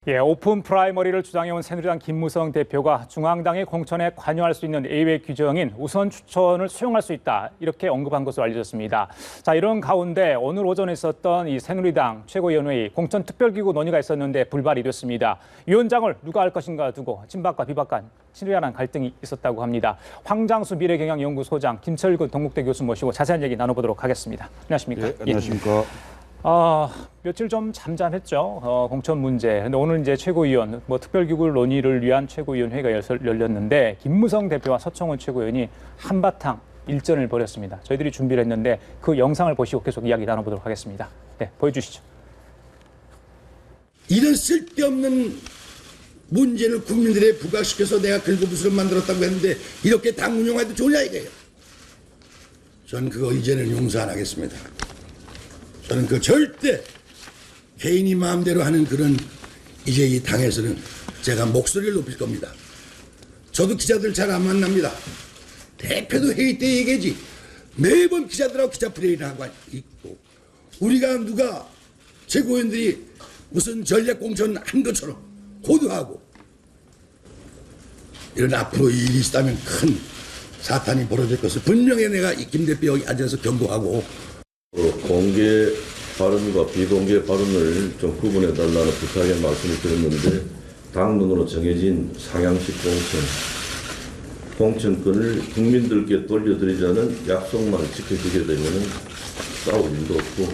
예, 오픈 프라이머리를 주장해온 새누리당 김무성 대표가 중앙당의 공천에 관여할 수 있는 예외 규정인 우선 추천을 수용할 수 있다, 이렇게 언급한 것으로 알려졌습니다. 자, 이런 가운데 오늘 오전에 있었던 이 새누리당 최고위원회의 공천 특별기구 논의가 있었는데 불발이 됐습니다. 위원장을 누가 할 것인가 두고 친박과 비박 간 치열한 갈등이 있었다고 합니다. 황장수 미래경영연구소장, 김철근 동국대 교수 모시고 자세한 얘기 나눠보도록 하겠습니다. 안녕하십니까? 네, 안녕하십니까? 며칠 좀 잠잠했죠. 공천 문제. 근데 오늘 이제 최고위원, 특별기구 논의를 위한 최고위원회가 열렸는데 김무성 대표와 서청원 최고위원이 한바탕 일전을 벌였습니다. 저희들이 준비를 했는데 그 영상을 보시고 계속 이야기 나눠보도록 하겠습니다. 네, 보여주시죠. 이런 쓸데없는 문제를 국민들에 부각시켜서 내가 긁어부스럼 만들었다고 했는데 이렇게 당 운영해도 좋냐 이거예요. 저는 그거 이제는 용서 안 하겠습니다. 저는 그 절대 개인이 마음대로 하는 그런 이제 이 당에서는 제가 목소리를 높일 겁니다. 저도 기자들 잘 안 만납니다. 대표도 회의 때 얘기하지. 매번 기자들하고 기자 프레이를 하고 있고 우리가 누가 최고위원들이 무슨 전략 공천 한 것처럼 호도하고 이런 앞으로 이 일이 있다면 큰 사탄이 벌어질 것을 분명히 내가 김 대표 여기 앉아서 경고하고 공개 발언과 비공개 발언을 좀 구분해달라는 부탁의 말씀을 드렸는데 당론으로 정해진 상향식 공천권을 국민들께 돌려드리자는 약속만 지켜지게 되면 싸울 일도 없고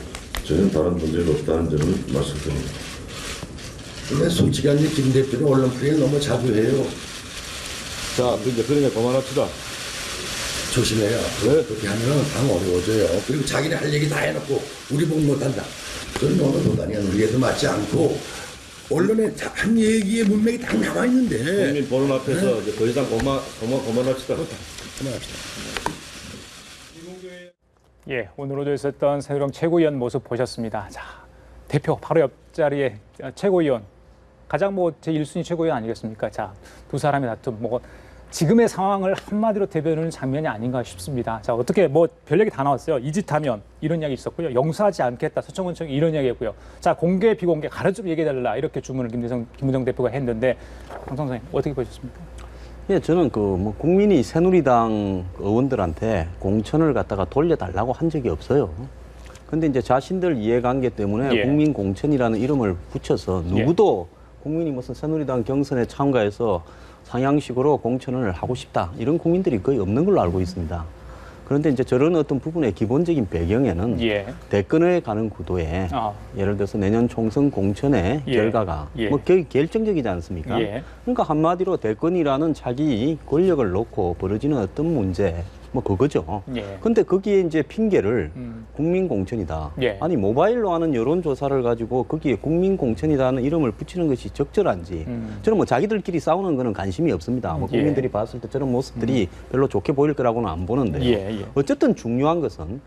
전혀 다른 문제가 없다는 점을 말씀드립니다. 근데 솔직히 김 대표는 언론 프레이 너무 자주 해요. 자, 이제 그러니까 그만합시다. 조심해요. 그렇게 하면 당 어려워져요. 그리고 자기네 할 얘기 다 해놓고 우리 보고 못한다. 그건 너무 노단이야. 우리에도 맞지 않고 언론에 한 얘기의 문맥이 다 나와 있는데. 국민 보는 앞에서 이제 더 이상 그만합시다. 그만합시다. 예, 오늘 오전 있었던 새누리당 최고위원 모습 보셨습니다. 자, 대표 바로 옆자리에 최고위원, 가장 제1순위 최고위원 아니겠습니까? 자, 두 사람의 다툼, 지금의 상황을 한마디로 대변하는 장면이 아닌가 싶습니다. 자, 어떻게 별 얘기 다 나왔어요. 이 짓 하면 이런 이야기 있었고요. 용서하지 않겠다. 서청원 측이 이런 이야기했고요. 자, 공개 비공개 가르쳐 얘기해달라, 이렇게 주문을 김무성 대표가 했는데 황 선생님 어떻게 보셨습니까? 예, 저는 국민이 새누리당 의원들한테 공천을 갖다가 돌려달라고 한 적이 없어요. 근데 이제 자신들 이해관계 때문에 예. 국민 공천이라는 이름을 붙여서 누구도 국민이 무슨 새누리당 경선에 참가해서 상향식으로 공천을 하고 싶다, 이런 국민들이 거의 없는 걸로 알고 있습니다. 그런데 이제 저런 어떤 부분의 기본적인 배경에는 예. 대권에 가는 구도에 예를 들어서 내년 총선 공천의 결과가 결정적이지 않습니까? 예. 그러니까 한마디로 대권이라는 자기 권력을 놓고 벌어지는 어떤 문제, 그거죠. 예. 근데 거기에 이제 핑계를 국민 공천이다. 예. 아니, 모바일로 하는 여론조사를 가지고 거기에 국민 공천이라는 이름을 붙이는 것이 적절한지, 저는 자기들끼리 싸우는 거는 관심이 없습니다. 국민들이 봤을 때 저런 모습들이 별로 좋게 보일 거라고는 안 보는데요. 예. 어쨌든 중요한 것은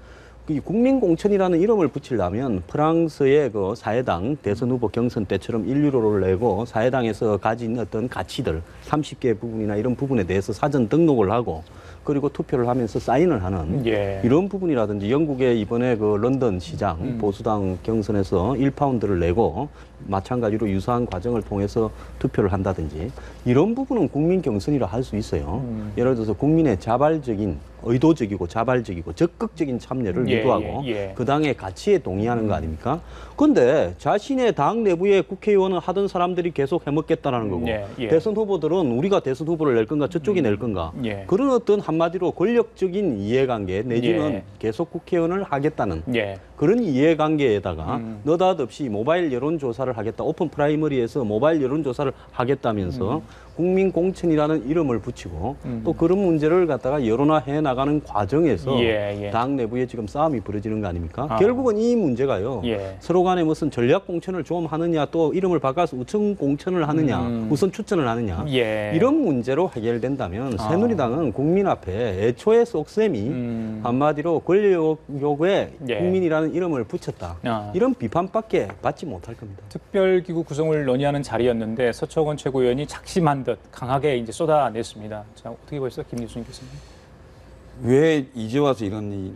이 국민 공천이라는 이름을 붙이려면 프랑스의 그 사회당 대선 후보 경선 때처럼 1유로를 내고 사회당에서 가진 어떤 가치들 30개 부분이나 이런 부분에 대해서 사전 등록을 하고 그리고 투표를 하면서 사인을 하는 이런 부분이라든지, 영국의 이번에 그 런던 시장 보수당 경선에서 1파운드를 내고 마찬가지로 유사한 과정을 통해서 투표를 한다든지, 이런 부분은 국민 경선이라 할 수 있어요. 예를 들어서 국민의 자발적인, 의도적이고 자발적이고 적극적인 참여를 유도하고 그 당의 가치에 동의하는 거 아닙니까? 그런데 자신의 당 내부의 국회의원을 하던 사람들이 계속 해먹겠다라는 거고 대선 후보들은 우리가 대선 후보를 낼 건가 저쪽이 낼 건가, 그런 어떤 한마디로 권력적인 이해관계 내지는 계속 국회의원을 하겠다는 그런 이해관계에다가 느닷없이 모바일 여론조사를 하겠다, 오픈 프라이머리에서 모바일 여론조사를 하겠다면서 국민 공천이라는 이름을 붙이고 또 그런 문제를 갖다가 여론화해 나가는 과정에서 당 내부에 지금 싸움이 벌어지는 거 아닙니까? 결국은 이 문제가요. 서로 간에 무슨 전략 공천을 좀 하느냐, 또 이름을 바꿔서 우선 공천을 하느냐, 우선 추천을 하느냐, 이런 문제로 해결된다면 새누리당은 국민 앞에 애초에 쏙셈이 한마디로 권력욕에 국민이라는 이름을 붙였다, 이런 비판밖에 받지 못할 겁니다. 특별기구 구성을 논의하는 자리였는데 서청원 최고위원이 작심한 듯 강하게 이제 쏟아냈습니다. 자, 어떻게 보셨어요, 김유순 교수님? 왜 이제 와서 이런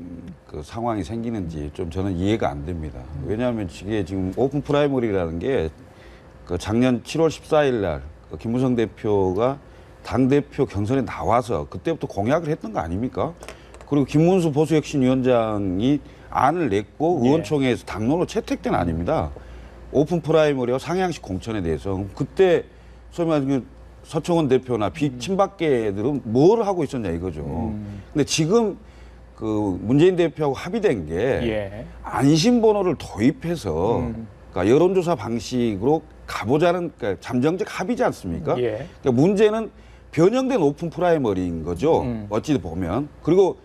그 상황이 생기는지 좀 저는 이해가 안 됩니다. 왜냐하면 이게 지금 오픈 프라이머리라는 게 그 작년 7월 14일 날 김무성 대표가 당대표 경선에 나와서 그때부터 공약을 했던 거 아닙니까? 그리고 김문수 보수혁신위원장이 안을 냈고 예. 의원총회에서 당론으로 채택된 안입니다. 오픈 프라이머리와 상향식 공천에 대해서 그때 소위 말해서 그 서청원 대표나 비친박계들은 뭘 하고 있었냐 이거죠. 근데 지금 그 문재인 대표하고 합의된 게 예. 안심번호를 도입해서 그러니까 여론조사 방식으로 가보자는 그러니까 잠정적 합의지 않습니까? 예. 그러니까 문제는 변형된 오픈 프라이머리인 거죠. 어찌 보면. 그리고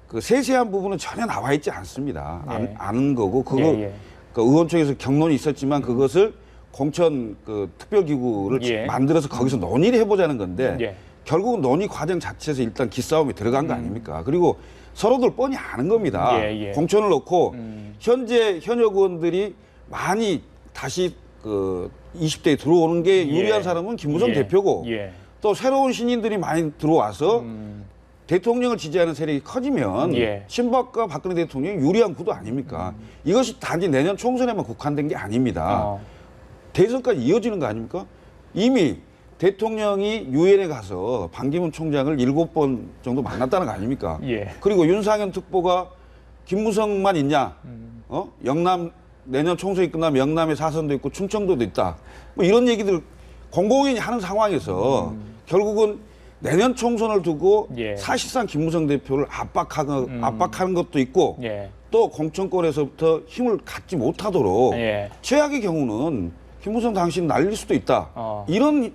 그 세세한 부분은 전혀 나와 있지 않습니다. 예. 아는 거고 그거 예. 그 의원총회에서 경론이 있었지만 그것을 공천 그 특별기구를 예. 만들어서 거기서 논의를 해보자는 건데 예. 결국은 논의 과정 자체에서 일단 기싸움이 들어간 거 아닙니까? 그리고 서로들 뻔히 아는 겁니다. 예. 공천을 넣고 현재 현역 의원들이 많이 다시 그 20대에 들어오는 게 유리한 예. 사람은 김무성 예. 대표고 예. 또 새로운 신인들이 많이 들어와서 대통령을 지지하는 세력이 커지면 예. 친박과 박근혜 대통령이 유리한 구도 아닙니까? 이것이 단지 내년 총선에만 국한된 게 아닙니다. 대선까지 이어지는 거 아닙니까? 이미 대통령이 유엔에 가서 반기문 총장을 7번 정도 만났다는 거 아닙니까? 예. 그리고 윤상현 특보가 김무성만 있냐? 영남 내년 총선이 끝나면 영남에 사선도 있고 충청도도 있다. 뭐 이런 얘기들 공공연히 하는 상황에서 결국은 내년 총선을 두고 예. 사실상 김무성 대표를 압박하는 것도 있고 예. 또 공천권에서부터 힘을 갖지 못하도록 예. 최악의 경우는 김무성 당신 날릴 수도 있다. 어. 이런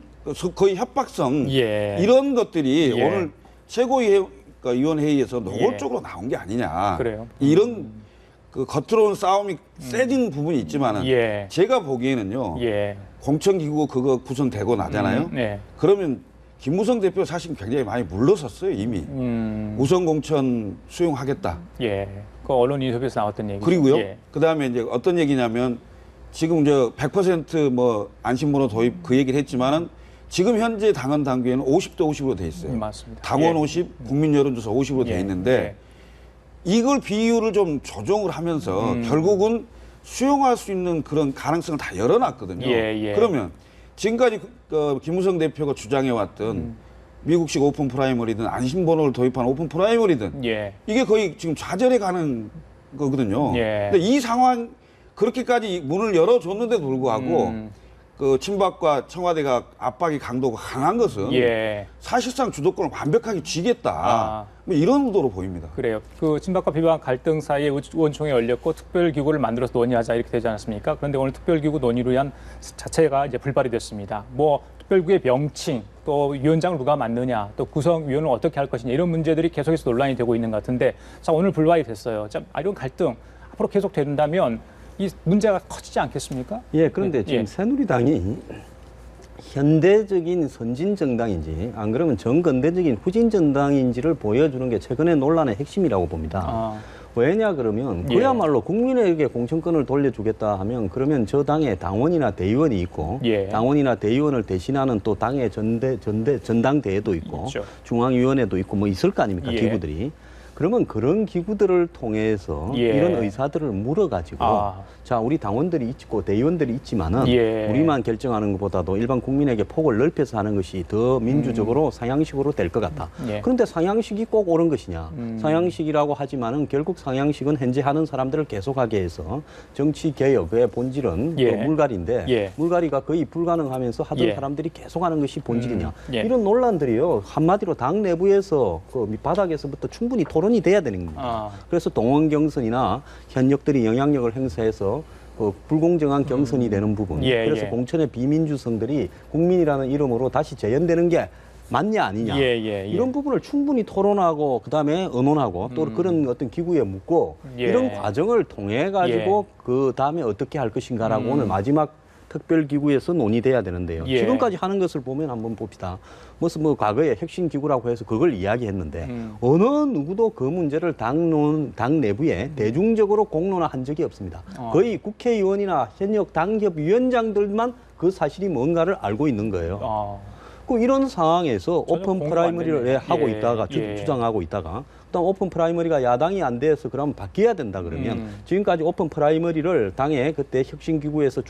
거의 협박성 예. 이런 것들이 예. 오늘 최고위원회의에서 노골적으로 나온 게 아니냐. 그래요. 이런 그 겉으로는 싸움이 세진 부분이 있지만은 예. 제가 보기에는요. 예. 공천기구 그거 구성되고 나잖아요. 네. 그러면 김무성 대표 사실 굉장히 많이 물러섰어요 이미. 우선 공천 수용하겠다. 예. 그 언론 인터뷰에서 나왔던 얘기. 그리고요. 예. 그다음에 이제 어떤 얘기냐면 지금 100%뭐 안심번호 도입 그 얘기를 했지만은 지금 현재 당원 당규에는 50대 50으로 돼 있어요. 맞습니다. 당원 예. 50, 국민 여론조사 50으로 돼 예. 있는데 이걸 비율을 좀 조정을 하면서 결국은 수용할 수 있는 그런 가능성을 다 열어놨거든요. 예. 그러면 지금까지 김무성 대표가 주장해왔던 미국식 오픈 프라이머리든 안심번호를 도입한 오픈 프라이머리든 예. 이게 거의 지금 좌절해 가는 거거든요. 예. 근데 이 상황 그렇게까지 문을 열어줬는데도 불구하고 그 친박과 청와대가 압박의 강도가 강한 것은 예. 사실상 주도권을 완벽하게 쥐겠다. 아. 뭐 이런 의도로 보입니다. 그래요. 그 친박과 비박 갈등 사이에 의원총회 열렸고 특별기구를 만들어서 논의하자 이렇게 되지 않았습니까? 그런데 오늘 특별기구 논의를 위한 자체가 이제 불발이 됐습니다. 뭐 특별기구의 명칭, 또 위원장을 누가 맡느냐, 또 구성위원을 어떻게 할 것이냐 이런 문제들이 계속해서 논란이 되고 있는 것 같은데 자 오늘 불발이 됐어요. 자 이런 갈등 앞으로 계속 된다면 이 문제가 커지지 않겠습니까? 예, 그런데 지금 예. 새누리당이 현대적인 선진 정당인지 안 그러면 정근대적인 후진 정당인지를 보여주는 게 최근의 논란의 핵심이라고 봅니다. 아. 왜냐 그러면 예. 그야말로 국민에게 공천권을 돌려주겠다 하면 그러면 저 당에 당원이나 대의원이 있고 예. 당원이나 대의원을 대신하는 또 당의 전당대회도 있고 있죠. 중앙위원회도 있고 뭐 있을 거 아닙니까? 예. 기구들이. 그러면 그런 기구들을 통해서 예. 이런 의사들을 물어가지고 아. 자 우리 당원들이 있고 대의원들이 있지만은 예. 우리만 결정하는 것보다도 일반 국민에게 폭을 넓혀서 하는 것이 더 민주적으로 상향식으로 될 것 같다. 예. 그런데 상향식이 꼭 옳은 것이냐? 상향식이라고 하지만은 결국 상향식은 현재 하는 사람들을 계속하게 해서 정치 개혁의 본질은 예. 그 물갈이인데 예. 물갈이가 거의 불가능하면서 하던 예. 사람들이 계속하는 것이 본질이냐? 예. 이런 논란들이요 한마디로 당 내부에서 그 바닥에서부터 충분히 토론이 돼야 되는 겁니다. 아. 그래서 동원 경선이나 현역들이 영향력을 행사해서 그 불공정한 경선이 되는 부분, 예, 그래서 예. 공천의 비민주성들이 국민이라는 이름으로 다시 재현되는 게 맞냐 아니냐 예. 이런 부분을 충분히 토론하고 그다음에 의논하고 또 그런 어떤 기구에 묻고 예. 이런 과정을 통해 가지고 그 다음에 어떻게 할 것인가라고 오늘 마지막 특별기구에서 논의돼야 되는데요. 예. 지금까지 하는 것을 보면 한번 봅시다. 무슨 뭐 과거에 혁신기구라고 해서 그걸 이야기했는데 어느 누구도 그 문제를 당 내부에 대중적으로 공론화한 적이 없습니다. 거의 국회의원이나 현역 당협위원장들만 그 사실이 뭔가를 알고 있는 거예요. 그 이런 상황에서 전혀 오픈 공유가 안 프라이머리를 되네. 하고 예. 있다가 예. 주장하고 있다가 또 오픈 프라이머리가 야당이 안 돼서 그러면 바뀌어야 된다 그러면 지금까지 오픈 프라이머리를 당에 그때 혁신기구에서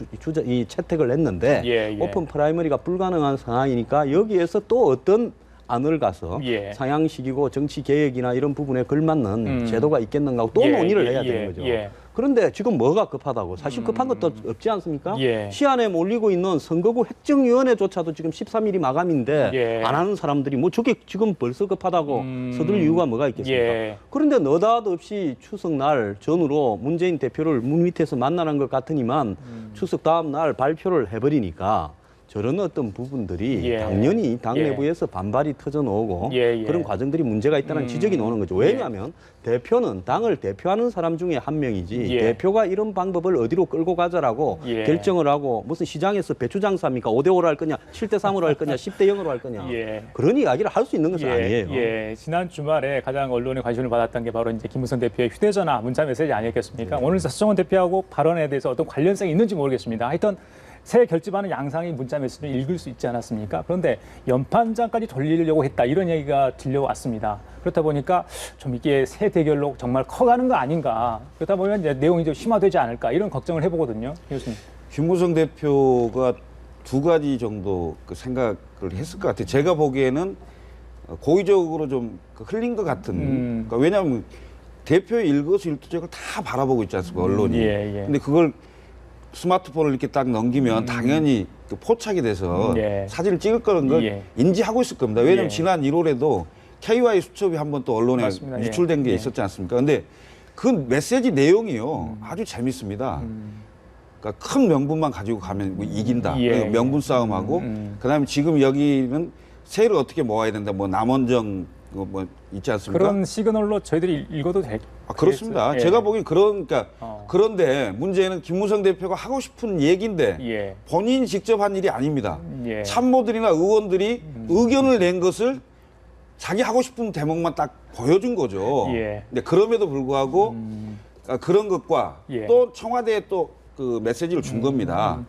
이 채택을 했는데 예, 예. 오픈 프라이머리가 불가능한 상황이니까 여기에서 또 어떤 안을 가서 예. 상향시키고 정치 개혁이나 이런 부분에 걸맞는 제도가 있겠는가 하고 또 예, 논의를 예, 해야 예, 되는 거죠. 예. 그런데 지금 뭐가 급하다고? 사실 급한 것도 없지 않습니까? 예. 시한에 몰리고 있는 선거구 획정위원회조차도 지금 13일이 마감인데 예. 안 하는 사람들이 뭐 저게 지금 벌써 급하다고 서둘 이유가 뭐가 있겠습니까? 예. 그런데 느닷없이 추석 날 전후로 문재인 대표를 문 밑에서 만나는 것 같으니만 추석 다음 날 발표를 해버리니까 저런 어떤 부분들이 예. 당연히 당 예. 내부에서 반발이 터져 나오고 예, 예. 그런 과정들이 문제가 있다는 지적이 나오는 거죠. 왜냐하면 대표는 당을 대표하는 사람 중에 한 명이지 예. 대표가 이런 방법을 어디로 끌고 가자라고 예. 결정을 하고 무슨 시장에서 배추 장사입니까? 5대5로 할 거냐, 7대3으로 할 거냐, 10대0으로 할 거냐. 예. 그런 이야기를 할 수 있는 것은 아니에요. 예, 지난 주말에 가장 언론의 관심을 받았던 게 바로 이제 김무성 대표의 휴대전화 문자 메시지 아니었겠습니까? 오늘 서청원 대표하고 발언에 대해서 어떤 관련성이 있는지 모르겠습니다. 하여튼 새 결집하는 양상의 문자 메시지를 읽을 수 있지 않았습니까? 그런데 연판장까지 돌리려고 했다 이런 얘기가 들려왔습니다. 그렇다 보니까 좀 이게 새 대결로 정말 커가는 거 아닌가? 그렇다 보면 이제 내용이 좀 심화되지 않을까 이런 걱정을 해보거든요, 교수님. 김무성 대표가 두 가지 정도 그 생각을 했을 것 같아요. 제가 보기에는 고의적으로 좀 흘린 것 같은. 그러니까 왜냐하면 대표의 일거수일투족을 다 바라보고 있지 않습니까, 언론이. 예, 예. 근데 그걸 스마트폰을 이렇게 딱 넘기면 당연히 그 포착이 돼서 예. 사진을 찍을 거는 걸 예. 인지하고 있을 겁니다. 왜냐하면 예. 지난 1월에도 KY 수첩이 한번 또 언론에 맞습니다. 예. 유출된 게 예. 있었지 않습니까? 근데 그 메시지 내용이요. 아주 재밌습니다. 그러니까 큰 명분만 가지고 가면 뭐 이긴다. 예. 그러니까 명분 싸움하고 그다음에 지금 여기는 세를 어떻게 모아야 된다. 뭐 남원정 뭐 있지 않습니까? 그런 시그널로 저희들이 읽어도 될. 그렇습니다. 예. 제가 보기엔 그러니까 어. 그런데 문제는 김무성 대표가 하고 싶은 얘기인데 예. 본인이 직접 한 일이 아닙니다. 예. 참모들이나 의원들이 의견을 낸 것을 자기 하고 싶은 대목만 딱 보여준 거죠. 예. 근데 그럼에도 불구하고 그런 것과 예. 또 청와대에 또 그 메시지를 준 겁니다.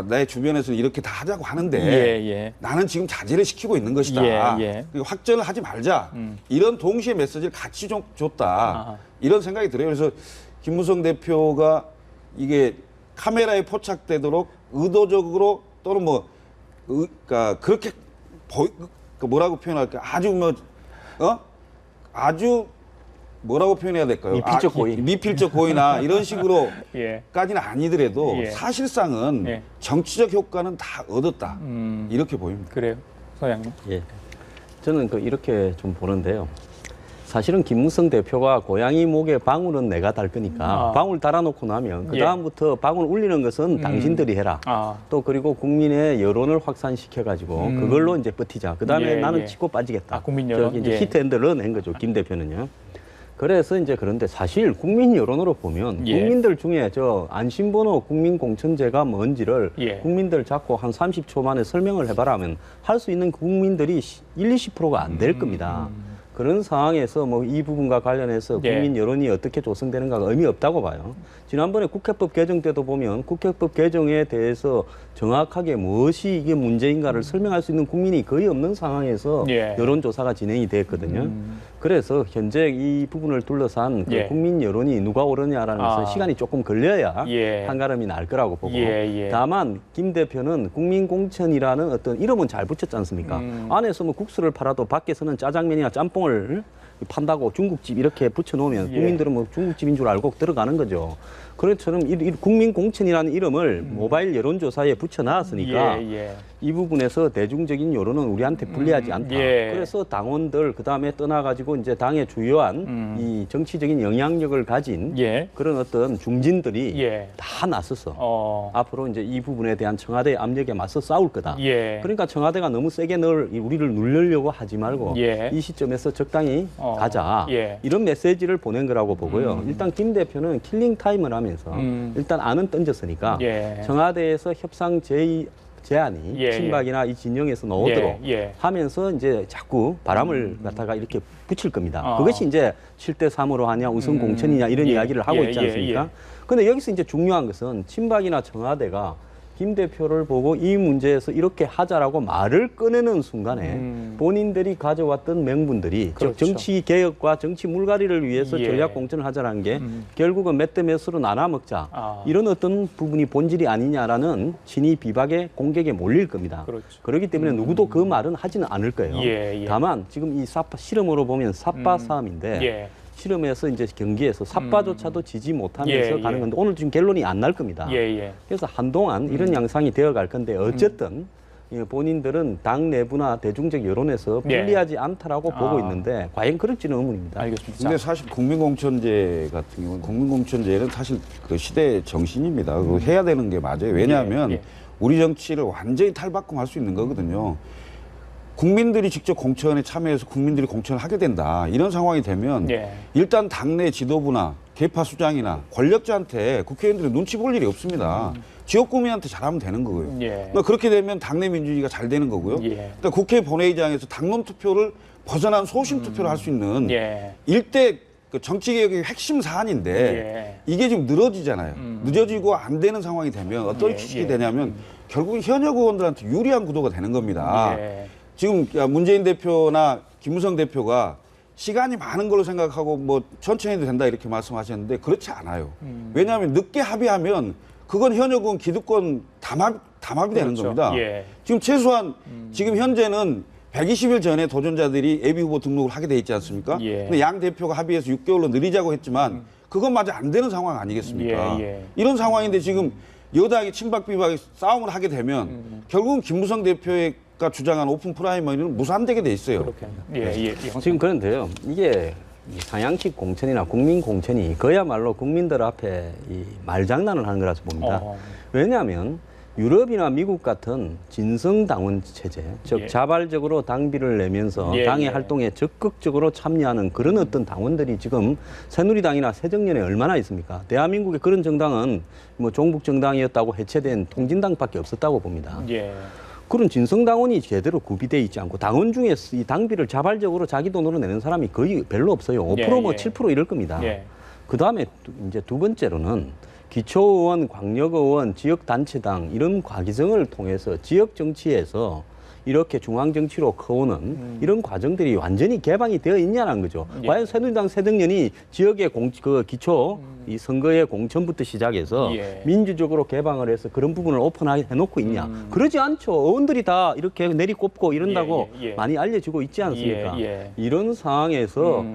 내 주변에서는 이렇게 다 하자고 하는데 예, 예. 나는 지금 자제를 시키고 있는 것이다. 예, 예. 그리고 확전을 하지 말자. 이런 동시에 메시지를 같이 좀 줬다. 아하. 이런 생각이 들어요. 그래서 김무성 대표가 이게 카메라에 포착되도록 의도적으로 또는 뭐 그러니까 그렇게 뭐라고 표현할까? 아주 아주 뭐라고 표현해야 될까요? 미필적 고의. 미필적 고의나 이런 식으로 예. 까지는 아니더라도 예. 사실상은 예. 정치적 효과는 다 얻었다. 이렇게 보입니다. 그래요, 소장님. 예. 저는 이렇게 좀 보는데요. 사실은 김무성 대표가 고양이 목에 방울은 내가 달 거니까 방울 달아놓고 나면 그 다음부터 방울 울리는 것은 당신들이 해라. 또 그리고 국민의 여론을 확산시켜가지고 그걸로 이제 버티자. 그 다음에 예, 나는 예. 치고 빠지겠다. 국민 여론? 저기 이제 예. 히트앤들런 한 거죠. 김 대표는요. 그래서 이제 그런데 사실 국민 여론으로 보면 예. 국민들 중에 저 안심번호 국민공천제가 뭔지를 예. 국민들 잡고 한 30초 만에 설명을 해봐라 하면 할 수 있는 국민들이 20%가 안 될 겁니다. 그런 상황에서 뭐 이 부분과 관련해서 예. 국민 여론이 어떻게 조성되는가가 의미 없다고 봐요. 지난번에 국회법 개정 때도 보면 국회법 개정에 대해서 정확하게 무엇이 이게 문제인가를 설명할 수 있는 국민이 거의 없는 상황에서 예. 여론조사가 진행이 됐거든요. 그래서 현재 이 부분을 둘러싼 그 예. 국민 여론이 누가 오르냐라는 것은 시간이 조금 걸려야 예. 한가름이 날 거라고 보고 예, 예. 다만 김 대표는 국민공천이라는 어떤 이름은 잘 붙였지 않습니까? 안에서 뭐 국수를 팔아도 밖에서는 짜장면이나 짬뽕을 판다고 중국집 이렇게 붙여놓으면 예. 국민들은 뭐 중국집인 줄 알고 들어가는 거죠. 그것처럼 국민공천이라는 이름을 모바일 여론조사에 붙여놨으니까 예, 예. 이 부분에서 대중적인 여론은 우리한테 불리하지 않다. 예. 그래서 당원들 그다음에 떠나가지고 이제 당의 주요한 이 정치적인 영향력을 가진 예. 그런 어떤 중진들이 예. 다 나서서 앞으로 이제 이 부분에 대한 청와대의 압력에 맞서 싸울 거다. 예. 그러니까 청와대가 너무 세게 우리를 누르려고 하지 말고 예. 이 시점에서 적당히 가자. 예. 이런 메시지를 보낸 거라고 보고요. 일단 김 대표는 킬링 타임을 하면서 일단 안은 던졌으니까 예. 청와대에서 협상 제안이 예, 친박이나 이 진영에서 나오도록 예, 예. 하면서 이제 자꾸 바람을 갖다가 이렇게 붙일 겁니다. 어. 그것이 이제 7대3으로 하냐 우선 공천이냐 이런 예, 이야기를 하고 예, 있지 예, 않습니까? 예. 그런데 여기서 이제 중요한 것은 친박이나 청와대가 김 대표를 보고 이 문제에서 이렇게 하자라고 말을 꺼내는 순간에 본인들이 가져왔던 명분들이 그렇죠. 즉 정치 개혁과 정치 물갈이를 위해서 예. 전략 공천을 하자라는 게 결국은 몇 대 몇으로 나눠 먹자 이런 어떤 부분이 본질이 아니냐라는 친이 비박의 공격에 몰릴 겁니다. 그렇죠. 그렇기 때문에 누구도 그 말은 하지는 않을 거예요. 예. 다만 지금 이 삽바 실험으로 보면 삽바 싸움인데 예. 실험에서 이제 경기에서 삽바조차도 지지 못하면서 예, 가는 예. 건데 오늘 지금 결론이 안 날 겁니다. 예. 그래서 한동안 이런 양상이 되어갈 건데 어쨌든 본인들은 당 내부나 대중적 여론에서 예. 불리하지 않다라고 보고 있는데 과연 그럴지는 의문입니다. 알겠습니다. 근데 사실 국민공천제 같은 경우는 국민공천제는 사실 그 시대의 정신입니다. 그거 해야 되는 게 맞아요. 왜냐하면 예. 우리 정치를 완전히 탈바꿈할 수 있는 거거든요. 국민들이 직접 공천에 참여해서 국민들이 공천을 하게 된다. 이런 상황이 되면 예. 일단 당내 지도부나 계파 수장이나 권력자한테 국회의원들이 눈치 볼 일이 없습니다. 지역구민한테 잘하면 되는 거고요. 예. 그러니까 그렇게 되면 당내 민주주의가 잘 되는 거고요. 예. 그러니까 국회 본회의장에서 당론 투표를 벗어난 소신 투표를 할 수 있는 예. 일대 그 정치개혁의 핵심 사안인데 예. 이게 지금 늘어지잖아요. 늦어지고 안 되는 상황이 되면 어떤 예, 취식이 예. 되냐면 결국 현역 의원들한테 유리한 구도가 되는 겁니다. 예. 지금 문재인 대표나 김무성 대표가 시간이 많은 걸로 생각하고 뭐 천천히 해도 된다 이렇게 말씀하셨는데 그렇지 않아요. 왜냐하면 늦게 합의하면 그건 현역 의원 기득권 담합이 되는 그렇죠. 겁니다. 예. 지금 최소한 지금 현재는 120일 전에 도전자들이 예비후보 등록을 하게 돼 있지 않습니까? 예. 근데 양 대표가 합의해서 6개월로 늘리자고 했지만 그것마저 안 되는 상황 아니겠습니까? 예. 이런 상황인데 지금 여당이 친박 비박이 싸움을 하게 되면 결국은 김무성 대표가 주장한 오픈 프라이머리는 무산되게 돼 있어요. 그렇겠네요. 지금 그런데요. 이게 이 상향식 공천이나 국민 공천이 그야말로 국민들 앞에 이 말장난을 하는 거라서 봅니다. 왜냐하면 유럽이나 미국 같은 진성당원 체제, 즉 예. 자발적으로 당비를 내면서 예, 당의 예. 활동에 적극적으로 참여하는 그런 어떤 당원들이 지금 새누리당이나 새정년에 얼마나 있습니까? 대한민국의 그런 정당은 뭐 종북 정당이었다고 해체된 통진당밖에 없었다고 봅니다. 예. 그런 진성당원이 제대로 구비돼 있지 않고 당원 중에 이 당비를 자발적으로 자기 돈으로 내는 사람이 거의 별로 없어요. 5% 예, 뭐 예. 7% 이럴 겁니다. 예. 그 다음에 이제 두 번째로는 기초의원, 광역의원, 지역단체당 이런 과기정을 통해서 지역 정치에서 이렇게 중앙 정치로 커오는 이런 과정들이 완전히 개방이 되어 있냐는 거죠. 예. 과연 새누리당 새정년이 지역의 그 기초 이 선거의 공천부터 시작해서 예. 민주적으로 개방을 해서 그런 부분을 오픈하게 해놓고 있냐? 그러지 않죠. 의원들이 다 이렇게 내리꼽고 이런다고 예, 예, 예. 많이 알려지고 있지 않습니까? 예, 예. 이런 상황에서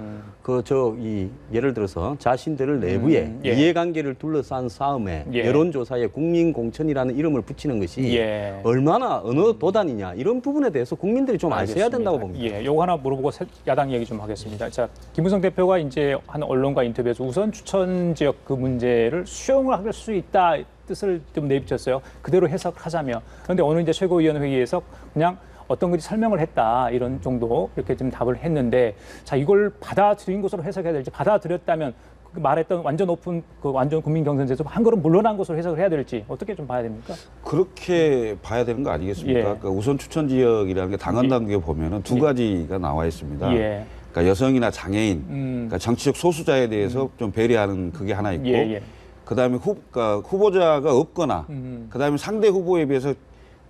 예를 들어서 자신들을 내부에 예. 이해관계를 둘러싼 싸움에 예. 여론조사에 국민공천이라는 이름을 붙이는 것이 예. 얼마나 어느 도단이냐 이런 부분에 대해서 국민들이 좀 아셔야 된다고 봅니다. 예, 요거 하나 물어보고 야당 얘기 좀 하겠습니다. 자, 김무성 대표가 이제 한 언론과 인터뷰에서 우선 추천 지역 그 문제를 수용을 할 수 있다 뜻을 좀 내비쳤어요. 그대로 해석하자면. 그런데 오늘 이제 최고위원회의에서 그냥 어떤 것이 설명을 했다 이런 정도 이렇게 좀 답을 했는데 자 이걸 받아들인 것으로 해석해야 될지 받아들였다면 그 말했던 완전 오픈 그 완전 국민 경선제에서 한 걸음 물러난 것으로 해석을 해야 될지 어떻게 좀 봐야 됩니까? 그렇게 봐야 되는 거 아니겠습니까? 예. 그러니까 우선 추천 지역이라는 게 당헌 당규에 보면은 두 가지가 나와 있습니다. 예. 그러니까 여성이나 장애인, 그러니까 정치적 소수자에 대해서 좀 배려하는 그게 하나 있고, 예. 그다음에 그러니까 후보자가 없거나, 그다음에 상대 후보에 비해서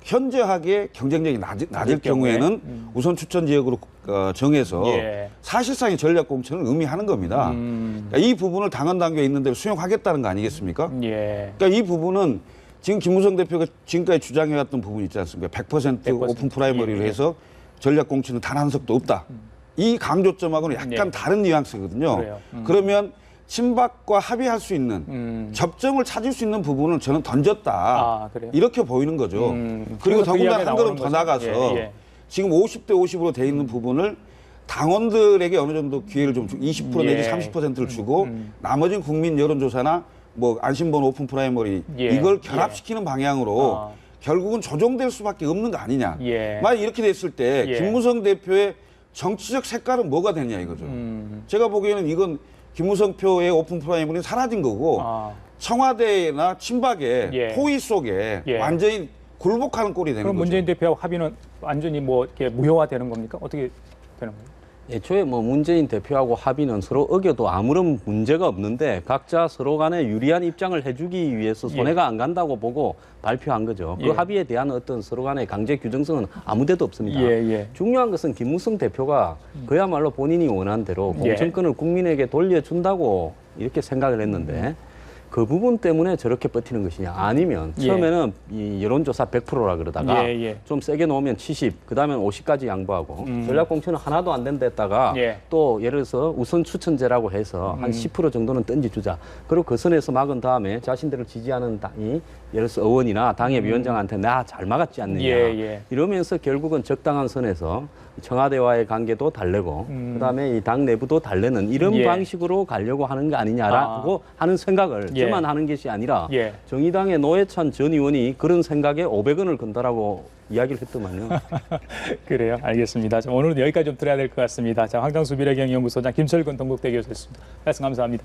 현저하게 경쟁력이 낮을 경우에는 우선 추천 지역으로 정해서 예. 사실상의 전략 공천을 의미하는 겁니다. 그러니까 이 부분을 당헌 당규에 있는 대로 수용하겠다는 거 아니겠습니까? 예. 그러니까 이 부분은 지금 김무성 대표가 지금까지 주장해왔던 부분 있지 않습니까? 100% 오픈 프라이머리로 예. 해서 전략 공천은 단 한 석도 없다. 이 강조점하고는 약간 예. 다른 뉘앙스거든요. 그래요. 그러면 친박과 합의할 수 있는 접점을 찾을 수 있는 부분을 저는 던졌다. 아, 그래요? 이렇게 보이는 거죠. 그리고 그래서 그 더군다나 이야기가 한 걸음 나오는 더 거죠. 나가서 예. 지금 50대 50으로 돼 있는 부분을 당원들에게 어느 정도 기회를 좀 주고 20% 내지 예. 30%를 주고 나머지는 국민 여론조사나 뭐 안심번호 오픈 프라이머리 예. 이걸 결합시키는 방향으로 아. 결국은 조정될 수밖에 없는 거 아니냐. 예. 만약 이렇게 됐을 때 예. 김무성 대표의 정치적 색깔은 뭐가 되냐 이거죠. 제가 보기에는 이건 김무성 표의 오픈 프라이머리는 사라진 거고 아. 청와대나 친박의 예. 포위 속에 예. 완전히 굴복하는 꼴이 되는 그럼 거죠. 문재인 대표하고 합의는 완전히 뭐 이렇게 무효화되는 겁니까? 어떻게 되는 겁니까? 애초에 뭐 문재인 대표하고 합의는 서로 어겨도 아무런 문제가 없는데 각자 서로 간에 유리한 입장을 해주기 위해서 손해가 안 간다고 보고 발표한 거죠. 그 예. 합의에 대한 어떤 서로 간의 강제 규정성은 아무데도 없습니다. 예. 중요한 것은 김무성 대표가 그야말로 본인이 원한 대로 예. 공천권을 국민에게 돌려준다고 이렇게 생각을 했는데 그 부분 때문에 저렇게 버티는 것이냐 아니면 예. 처음에는 이 여론조사 100%라 그러다가 예. 좀 세게 놓으면 70, 그다음에 50까지 양보하고 전략공천은 하나도 안 된다 했다가 예. 또 예를 들어서 우선 추천제라고 해서 한 10% 정도는 던져주자. 그리고 그 선에서 막은 다음에 자신들을 지지하는 당이 예를 들어서 의원이나 당협위원장한테 나 잘 막았지 않느냐. 예. 이러면서 결국은 적당한 선에서 청와대와의 관계도 달래고 그다음에 이 당 내부도 달래는 이런 예. 방식으로 가려고 하는 거 아니냐라고 하는 생각을 예. 저만 하는 것이 아니라 예. 정의당의 노회찬 전 의원이 그런 생각에 500원을 건다라고 이야기를 했더만요. 그래요. 알겠습니다. 자, 오늘은 여기까지 좀 들어야 될 것 같습니다. 자, 황당수 미래경영연구소장 김철근 동국대 교수였습니다. 말씀 감사합니다.